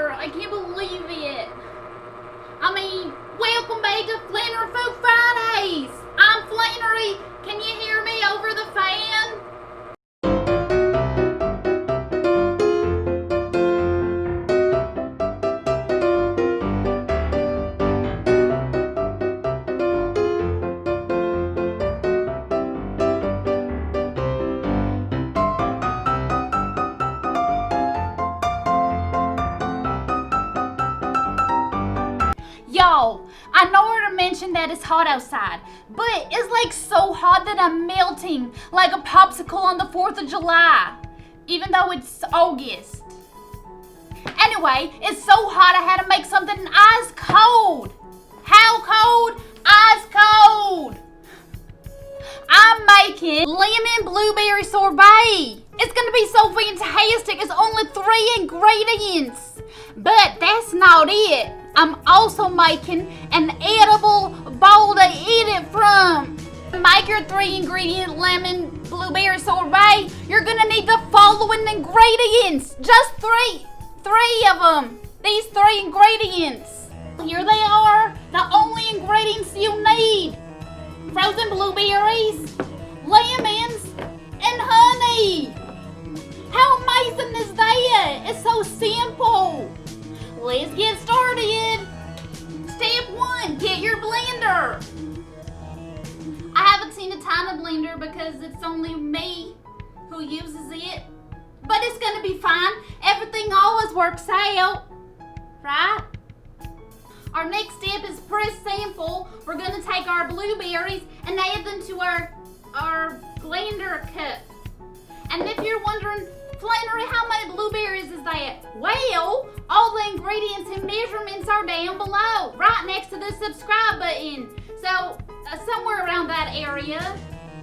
here. I can't believe it. Welcome back to Flannery Food Fridays. I'm Flannery. Can you hear me over the fan? Y'all, I know I mentioned that it's hot outside, but it's like so hot that I'm melting like a popsicle on the 4th of July, even though it's August. Anyway, it's so hot I had to make something ice cold. How cold? Ice cold. I'm making lemon blueberry sorbet. It's gonna be so fantastic. It's only 3 ingredients. But that's not it. I'm also making an edible bowl to eat it from. To make your 3 ingredient lemon blueberry sorbet, you're gonna need the following ingredients. Just three of them. These 3 ingredients. Here they are, the only ingredients you need. Frozen blueberries, lemons, and honey. How amazing is that? It's so simple. Let's get started. Step 1, get your blender. I haven't seen a tiny blender because it's only me who uses it. But it's gonna be fine. Everything always works out, right? Our next step is pretty simple. We're gonna take our blueberries and add them to our blender cup. And if you're wondering, Flannery, how many blueberries is that? Well, all the ingredients and measurements are down below, right next to the subscribe button. So, somewhere around that area.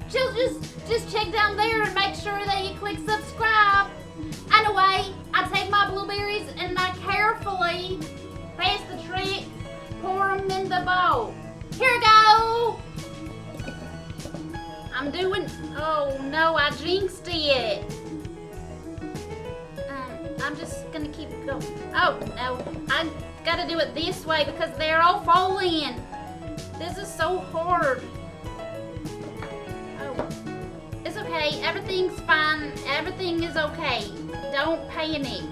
Just check down there and make sure that you click subscribe. Anyway, I take my blueberries and I carefully, that's the trick, pour them in the bowl. Here we go. Oh no, I jinxed it. I'm just gonna keep going. Oh no, I gotta do it this way because they're all falling. This is so hard. Oh, it's okay, everything's fine. Everything is okay. Don't panic.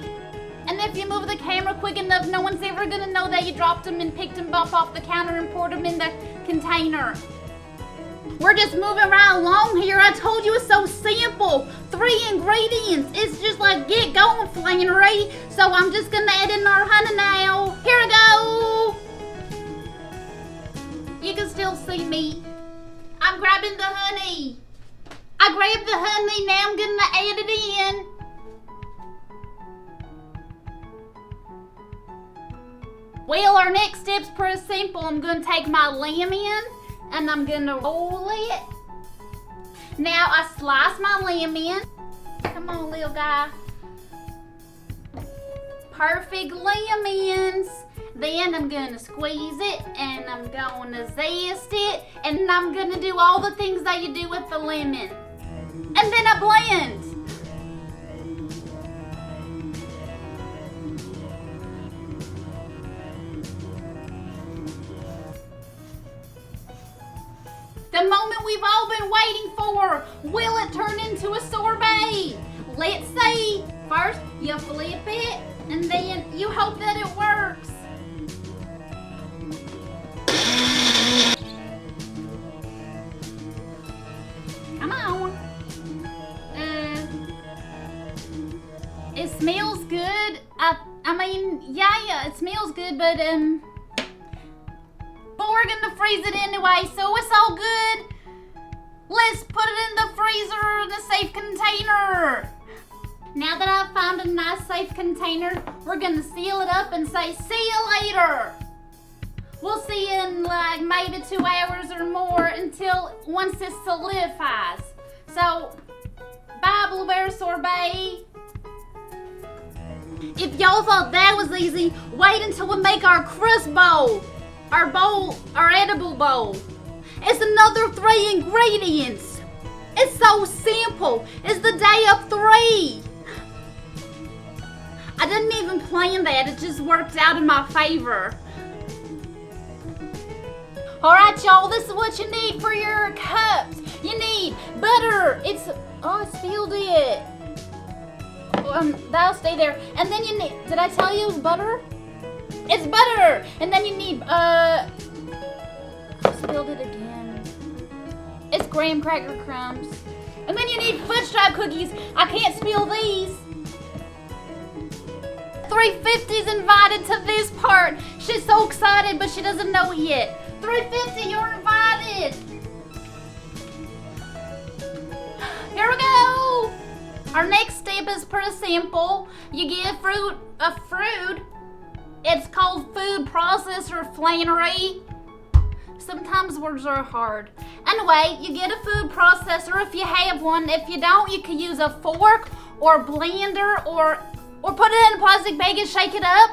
And if you move the camera quick enough, no one's ever gonna know that you dropped them and picked them up off the counter and poured them in the container. We're just moving right along here. I told you it's so simple. 3 ingredients. It's just like, get going, Flannery. So I'm just gonna add in our honey now. Here we go. You can still see me. I'm grabbing the honey. I grabbed the honey, now I'm gonna add it in. Well, our next step's pretty simple. I'm gonna take my lemon and I'm gonna roll it. Now I slice my lemon. Come on, little guy. Perfect lemons. Then I'm gonna squeeze it and I'm gonna zest it and I'm gonna do all the things that you do with the lemon. And then I blend. The moment we've all been waiting for. Will it turn into a sorbet? Let's see. First, you flip it, and then you hope that it works. Come on. It smells good. Yeah, it smells good, but we're gonna freeze it anyway, so it's all good. Let's put it in the freezer in a safe container. Now that I've found a nice safe container, we're gonna seal it up and say, see you later. We'll see you in like maybe 2 hours or more once it solidifies. So, bye blueberry sorbet. If y'all thought that was easy, wait until we make our crust bowl. Our edible bowl. It's another 3 ingredients. It's so simple. It's the day of 3. I didn't even plan that. It just worked out in my favor. Alright, y'all, this is what you need for your cups. You need butter. Oh, I spilled it. That'll stay there. And then you need, did I tell you it was butter? It's butter. And then you need, I spilled it again. It's graham cracker crumbs. And then you need fudge stripe cookies. I can't spill these. 350's invited to this part. She's so excited, but she doesn't know it yet. 350, you're invited. Here we go. Our next step is pretty simple. You get a fruit. It's called food processor Flannery. Sometimes words are hard. Anyway, you get a food processor if you have one. If you don't, you can use a fork or blender or put it in a plastic bag and shake it up.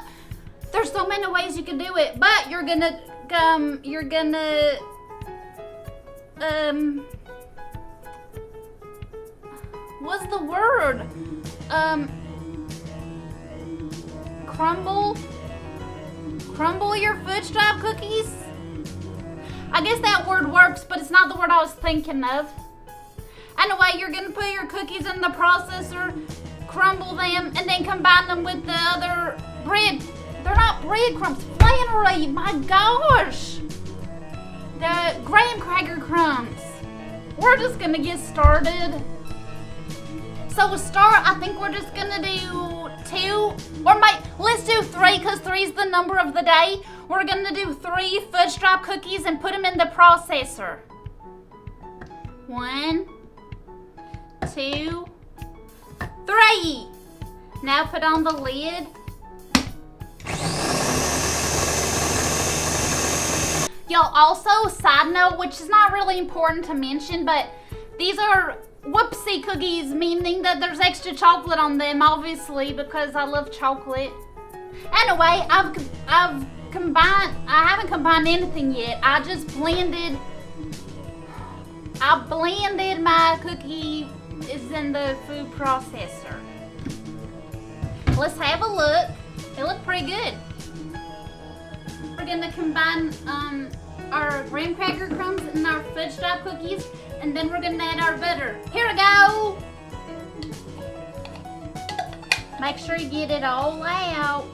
There's so many ways you can do it, but you're gonna what's the word? Crumble your fudge stripe cookies? I guess that word works, but it's not the word I was thinking of. Anyway, you're gonna put your cookies in the processor, crumble them, and then combine them with the other bread. They're not breadcrumbs. Flannery, my gosh. The graham cracker crumbs. We're just gonna get started. So to start, I think we're just gonna do 2, or let's do 3 because 3 is the number of the day. We're gonna do 3 fudge stripe cookies and put them in the processor. 1, 2, 3. Now put on the lid. Y'all, also, side note, which is not really important to mention, but these are whoopsie cookies, meaning that there's extra chocolate on them, obviously, because I love chocolate. Anyway, I haven't combined anything yet. I blended my cookie is in the food processor. Let's have a look. They look pretty good. We're gonna combine our graham cracker crumbs and our fudge stripe cookies, and then we're gonna add our butter. Here we go. Make sure you get it all out.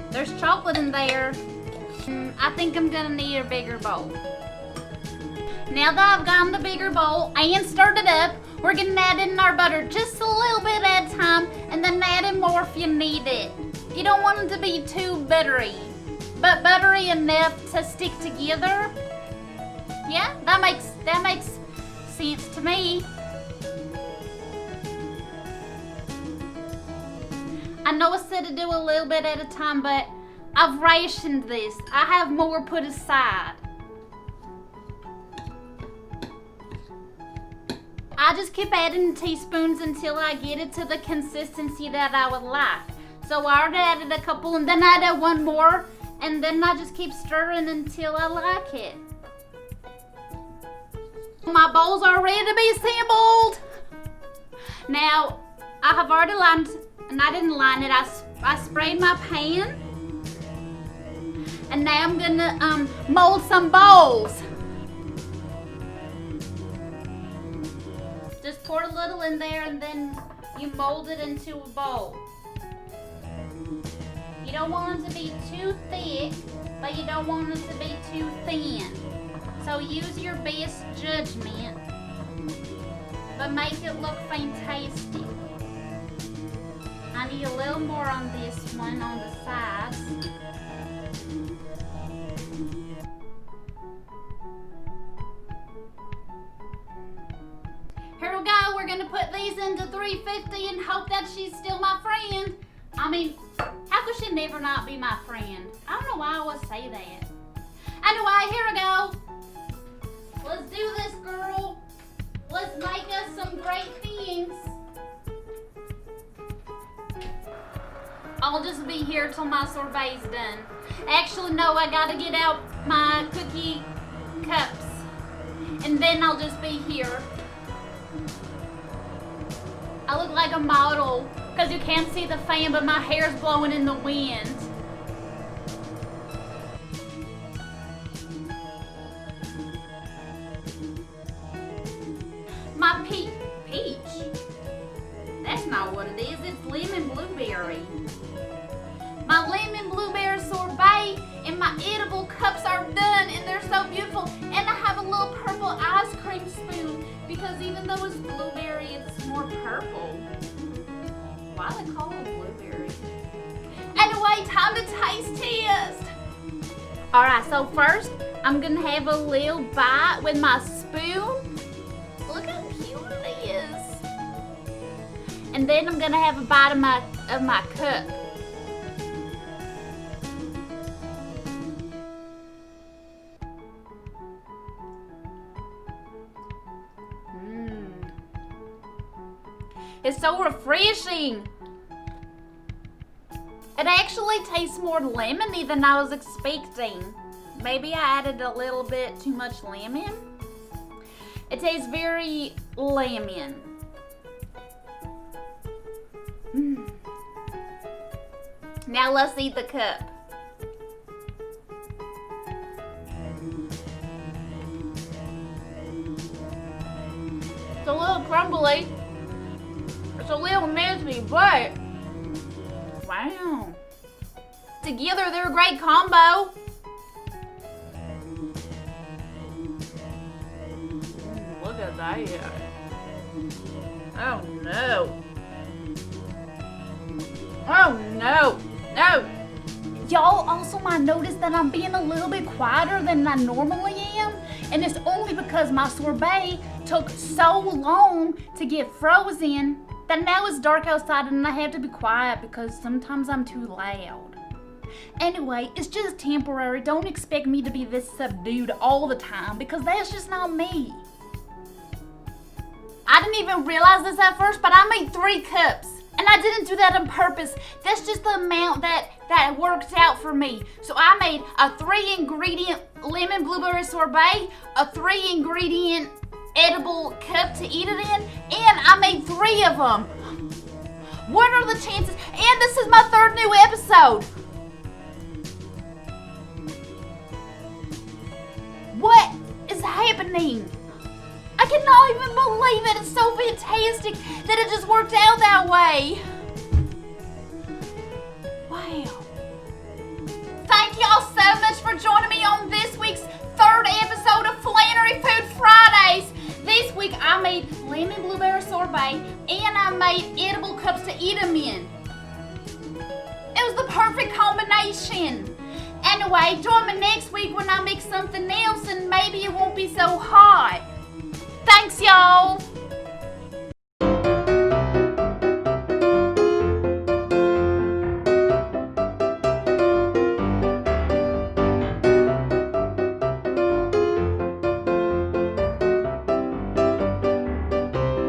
There's chocolate in there. I think I'm gonna need a bigger bowl. Now that I've gotten the bigger bowl and stirred it up, we're gonna add in our butter just a little bit at a time, and then add in more if you need it. You don't want it to be too buttery, but buttery enough to stick together. Yeah, that makes sense to me. I know I said to do a little bit at a time, but I've rationed this. I have more put aside. I just keep adding teaspoons until I get it to the consistency that I would like. So I already added a couple, and then I added one more, and then I just keep stirring until I like it. My bowls are ready to be assembled. Now, I have already lined, and I didn't line it, I sprayed my pan. And now I'm gonna mold some bowls. Just pour a little in there, and then you mold it into a bowl. You don't want it to be too thick, but you don't want it to be too thin. So use your best judgment, but make it look fantastic. I need a little more on this one on the sides. Here we go, we're gonna put these into 350 and hope that she's still my friend. I mean, how could she never not be my friend? I don't know why I always say that. Anyway, here we go. Let's do this, girl. Let's make us some great things. I'll just be here till my sorbet's done. Actually, no, I gotta get out my cookie cups, and then I'll just be here. I look like a model because you can't see the fan, but my hair's blowing in the wind. My peach. That's not what it is. It's lemon blueberry. My lemon blueberry sorbet and my edible cups are done, and they're so beautiful. And I have a little purple ice cream spoon because even though it's blueberry, it's more purple. Why do they call it blueberry? Anyway, time to taste test. Alright, so first I'm gonna have a little bite with my spoon. Look how cute it is. And then I'm gonna have a bite of my cup. It's so refreshing. It actually tastes more lemony than I was expecting. Maybe I added a little bit too much lemon. It tastes very lemon. Now let's eat the cup. It's a little crumbly. It's a little messy, but wow. Together they're a great combo. Look at that. Oh no. Oh no. No. Y'all also might notice that I'm being a little bit quieter than I normally am. And it's only because my sorbet took so long to get frozen that now it's dark outside and I have to be quiet because sometimes I'm too loud. Anyway, it's just temporary. Don't expect me to be this subdued all the time because that's just not me. I didn't even realize this at first, but I made 3 cups. And I didn't do that on purpose. That's just the amount that worked out for me. So I made a 3-ingredient lemon blueberry sorbet, a 3-ingredient edible cup to eat it in, and I made 3 of them. What are the chances? And this is my 3rd new episode. What is happening? I cannot even believe it. It's so fantastic that it just worked out that way. Wow. Thank y'all so much for joining me on this week's 3rd episode of Flannery Food Fridays. This week I made lemon blueberry sorbet and I made edible cups to eat them in. It was the perfect combination. Anyway, join me next week when I make something else and maybe it won't be so hot. Thanks, y'all.